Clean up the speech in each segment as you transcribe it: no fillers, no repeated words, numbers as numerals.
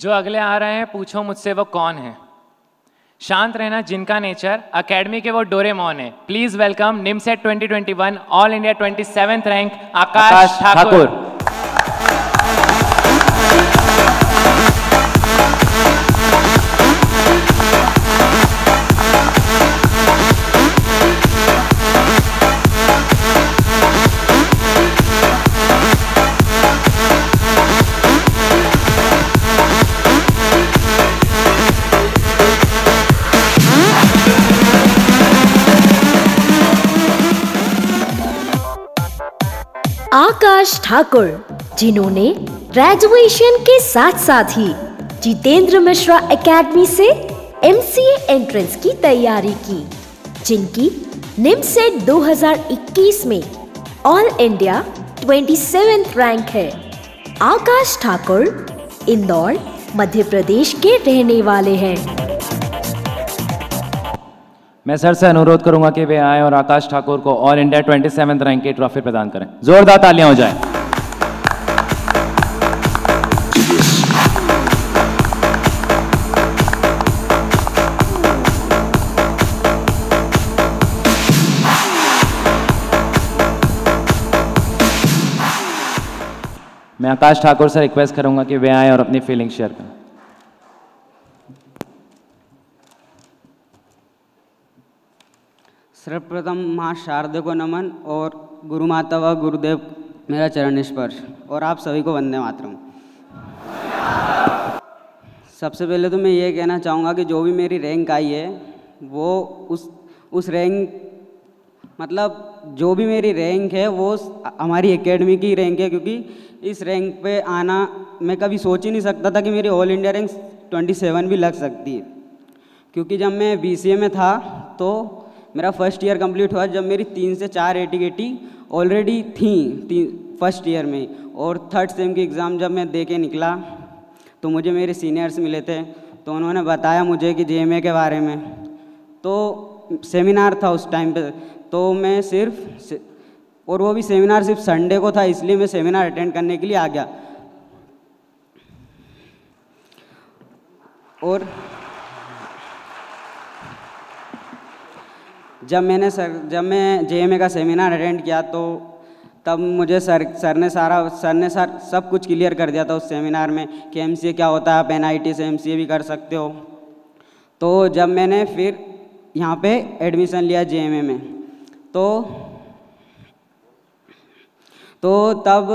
जो अगले आ रहे हैं पूछो मुझसे वो कौन है। शांत रहना जिनका नेचर, एकेडमी के वो डोरेमोन है। Please welcome NIMCET 2021 all India 27th rank Akash Thakur. Akash Thakur, जिन्होंने ग्रेजुएशन के साथ साथ ही जितेंद्र मिश्रा एकेडमी से एमसीए एंट्रेंस की तैयारी की, जिनकी निमसेट 2021 में ऑल इंडिया 27th रैंक है। आकाश ठाकुर इंदौर, मध्य प्रदेश के रहने वाले हैं। मैं सर से अनुरोध करूंगा कि वे आए और आकाश ठाकुर को ऑल इंडिया 27th रैंक की ट्रॉफी प्रदान करें। जोरदार तालियां हो जाएं। मैं आकाश ठाकुर से रिक्वेस्ट करूंगा कि वे आए और अपनी फीलिंग शेयर करें। सर्वप्रथम माँ शारदे को नमन और गुरु माता व गुरुदेव मेरा चरण स्पर्श और आप सभी को वंदे मातरम। सबसे पहले तो मैं ये कहना चाहूँगा कि जो भी मेरी रैंक आई है वो उस रैंक मतलब जो भी मेरी रैंक है वो हमारी एकेडमी की रैंक है, क्योंकि इस रैंक पे आना मैं कभी सोच ही नहीं सकता था कि मेरी ऑल इंडिया रैंक 27 भी लग सकती है। क्योंकि जब मैं बीसीए में था तो मेरा फर्स्ट ईयर कंप्लीट हुआ जब मेरी 3 से 4 AT-KT ऑलरेडी थी फर्स्ट ईयर में, और थर्ड सेम की एग्ज़ाम जब मैं दे के निकला तो मुझे मेरे सीनियर्स मिले थे, तो उन्होंने बताया मुझे कि JMA के बारे में। तो सेमिनार था उस टाइम पे, तो मैं और वो भी सेमिनार सिर्फ संडे को था, इसलिए मैं सेमिनार अटेंड करने के लिए आ गया। और जब मैं JMA का सेमिनार अटेंड किया तो तब मुझे सर ने सब कुछ क्लियर कर दिया था उस सेमिनार में कि MCA क्या होता है, आप NIT से MCA भी कर सकते हो। तो जब मैंने फिर यहाँ पे एडमिशन लिया JMA में तो तब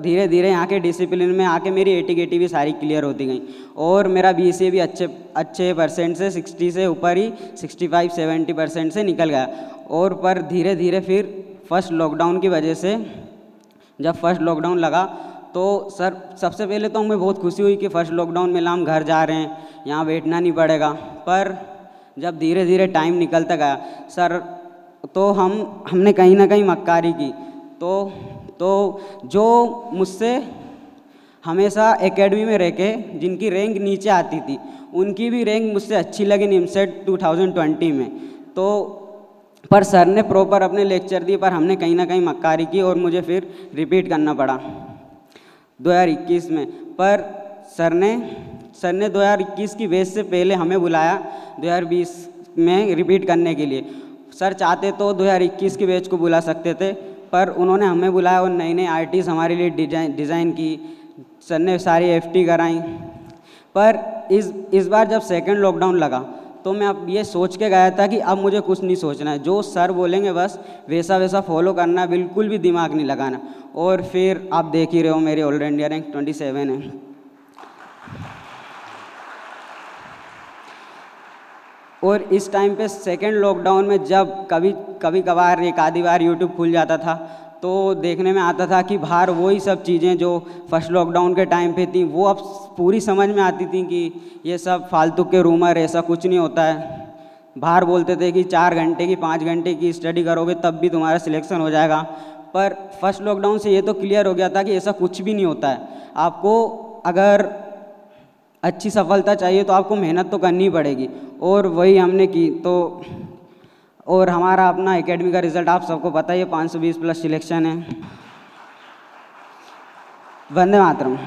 धीरे धीरे यहाँ के डिसिप्लिन में आके मेरी AT-KT भी सारी क्लियर होती गई और मेरा BCA भी अच्छे परसेंट से 60 से ऊपर ही 65-70% से निकल गया। और पर धीरे धीरे फिर फर्स्ट लॉकडाउन की वजह से जब फर्स्ट लॉकडाउन लगा तो सर सबसे पहले तो हमें बहुत खुशी हुई कि फर्स्ट लॉकडाउन में हम घर जा रहे हैं, यहाँ बैठना नहीं पड़ेगा। पर जब धीरे धीरे टाइम निकलता गया सर तो हमने कहीं ना कहीं मक्कारी की। तो जो मुझसे हमेशा एकेडमी में रह के जिनकी रैंक नीचे आती थी उनकी भी रैंक मुझसे अच्छी लगी निमसेट 2020 में। तो पर सर ने प्रॉपर अपने लेक्चर दिए, पर हमने कहीं ना कहीं मक्कारी की और मुझे फिर रिपीट करना पड़ा 2021 में। पर सर ने 2021 की बेस से पहले हमें बुलाया 2020 में रिपीट करने के लिए। सर चाहते तो 2021 की बैच को बुला सकते थे, पर उन्होंने हमें बुलाया और नई नई आर्टिस्ट हमारे लिए डिज़ाइन की। सर ने सारी FT कराई। पर इस बार जब सेकंड लॉकडाउन लगा तो मैं अब ये सोच के गया था कि अब मुझे कुछ नहीं सोचना है, जो सर बोलेंगे बस वैसा फॉलो करना, बिल्कुल भी दिमाग नहीं लगाना। और फिर आप देख ही रहे हो मेरी ऑल इंडिया रैंक 27 है। और इस टाइम पे सेकेंड लॉकडाउन में जब कभी कभार एक आधी बार यूट्यूब खुल जाता था तो देखने में आता था कि बाहर वही सब चीज़ें जो फर्स्ट लॉकडाउन के टाइम पे थी वो अब पूरी समझ में आती थी कि ये सब फालतू के रूमर, ऐसा कुछ नहीं होता है। बाहर बोलते थे कि 4 घंटे की 5 घंटे की स्टडी करोगे तब भी तुम्हारा सिलेक्शन हो जाएगा। पर फर्स्ट लॉकडाउन से ये तो क्लियर हो गया था कि ऐसा कुछ भी नहीं होता है। आपको अगर अच्छी सफलता चाहिए तो आपको मेहनत तो करनी पड़ेगी, और वही हमने की। तो और हमारा अपना एकेडमी का रिज़ल्ट आप सबको पता ही है, 520+ सिलेक्शन है। वंदे मातरम।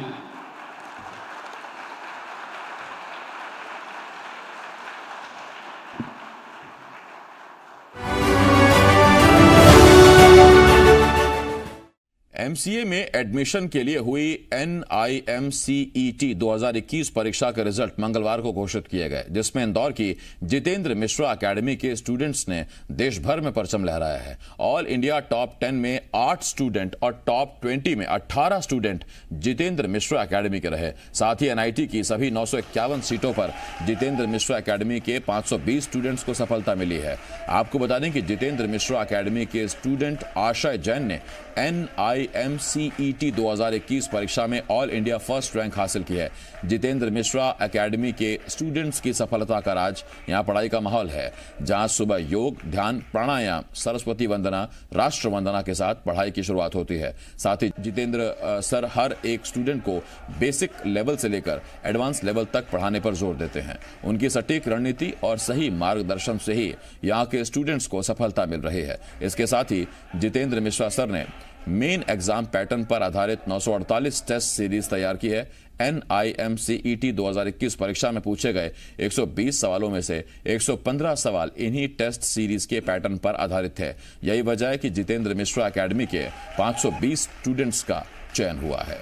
एमसीए में एडमिशन के लिए हुई NIMCET 2021 परीक्षा के रिजल्ट मंगलवार को घोषित किए गए, जिसमें इंदौर की जितेंद्र मिश्रा एकेडमी के स्टूडेंट्स ने देश भर में परचम लहराया है। ऑल इंडिया टॉप 10 में 8 स्टूडेंट और टॉप 20 में 18 स्टूडेंट जितेंद्र मिश्रा एकेडमी के रहे। साथ ही NIT की सभी 951 सीटों पर जितेंद्र मिश्रा एकेडमी के 520 स्टूडेंट्स को सफलता मिली है। आपको बता दें कि जितेंद्र मिश्रा एकेडमी के स्टूडेंट आशय जैन ने NIMCET 2021 परीक्षा में ऑल इंडिया फर्स्ट रैंक हासिल की है। जितेंद्र मिश्रा एकेडमी के स्टूडेंट्स की सफलता का राज यहां पढ़ाई का माहौल है, जहां सुबह योग, ध्यान, प्राणायाम, सरस्वती वंदना, राष्ट्र वंदना के साथ पढ़ाई की शुरुआत होती है। साथ ही जितेंद्र सर हर एक स्टूडेंट को बेसिक लेवल से लेकर एडवांस लेवल तक पढ़ाने पर जोर देते हैं। उनकी सटीक रणनीति और सही मार्गदर्शन से ही यहाँ के स्टूडेंट्स को सफलता मिल रही है। इसके साथ ही जितेंद्र मिश्रा सर ने मेन एग्जाम पैटर्न पर आधारित 948 टेस्ट सीरीज तैयार की है। NIMCET 2021 परीक्षा में पूछे गए 120 सवालों में से 115 सवाल इन्हीं टेस्ट सीरीज के पैटर्न पर आधारित है। यही वजह है कि जितेंद्र मिश्रा एकेडमी के 520 स्टूडेंट्स का चयन हुआ है।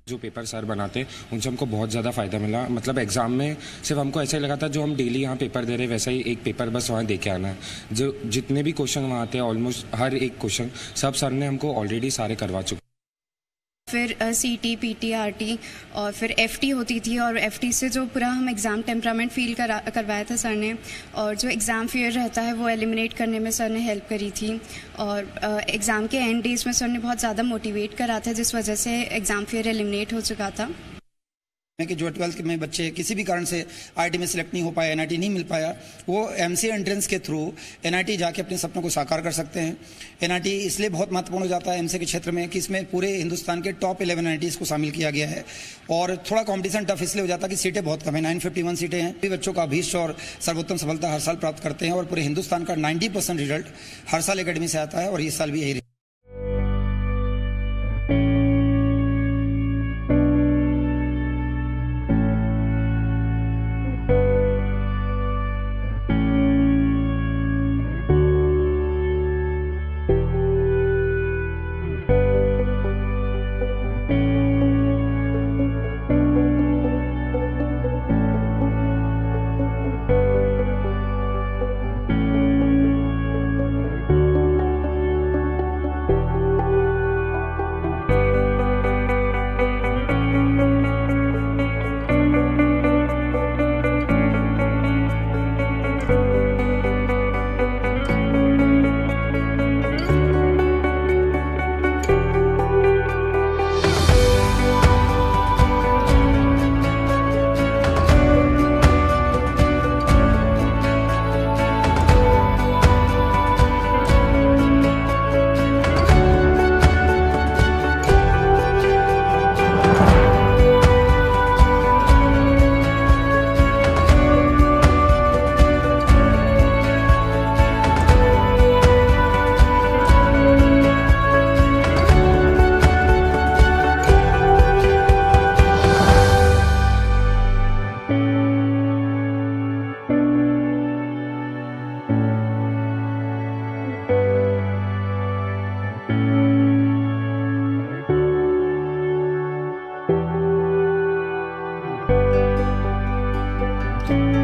जो पेपर सर बनाते उनसे हमको बहुत ज़्यादा फ़ायदा मिला। मतलब एग्ज़ाम में सिर्फ हमको ऐसा ही लगा था जो हम डेली यहाँ पेपर दे रहे वैसा ही एक पेपर बस वहाँ दे के आना है। जो जितने भी क्वेश्चन वहाँ आते हैं ऑलमोस्ट हर एक क्वेश्चन सब सर ने हमको ऑलरेडी सारे करवा चुके। फिर CT, PT, RT और फिर FT होती थी, और FT से जो पूरा हम एग्ज़ाम टेम्परामेंट फील करवाया था सर ने, और जो एग्ज़ाम फियर रहता है वो एलिमिनेट करने में सर ने हेल्प करी थी। और एग्ज़ाम के एंड डेज में सर ने बहुत ज़्यादा मोटिवेट करा था, जिस वजह से एग्ज़ाम फियर एलिमिनेट हो चुका था। कि जो 12th में बच्चे किसी भी कारण से IIT में सिलेक्ट नहीं हो पाया, NIT नहीं मिल पाया, वो MCA एंट्रेंस के थ्रू NIT जाके अपने सपनों को साकार कर सकते हैं। NIT इसलिए बहुत महत्वपूर्ण हो जाता है MCA के क्षेत्र में कि इसमें पूरे हिंदुस्तान के टॉप 11 NITs को शामिल किया गया है, और थोड़ा कॉम्पिटिशन टफ इसलिए हो जाता है कि सीटें बहुत कम है, 951 सीटें हैं। बच्चों का अभीष्ट और सर्वोत्तम सफलता हर साल प्राप्त करते हैं, और पूरे हिंदुस्तान का 90% रिजल्ट हर साल एकेडमी से आता है, और इस साल भी यही। Thank you.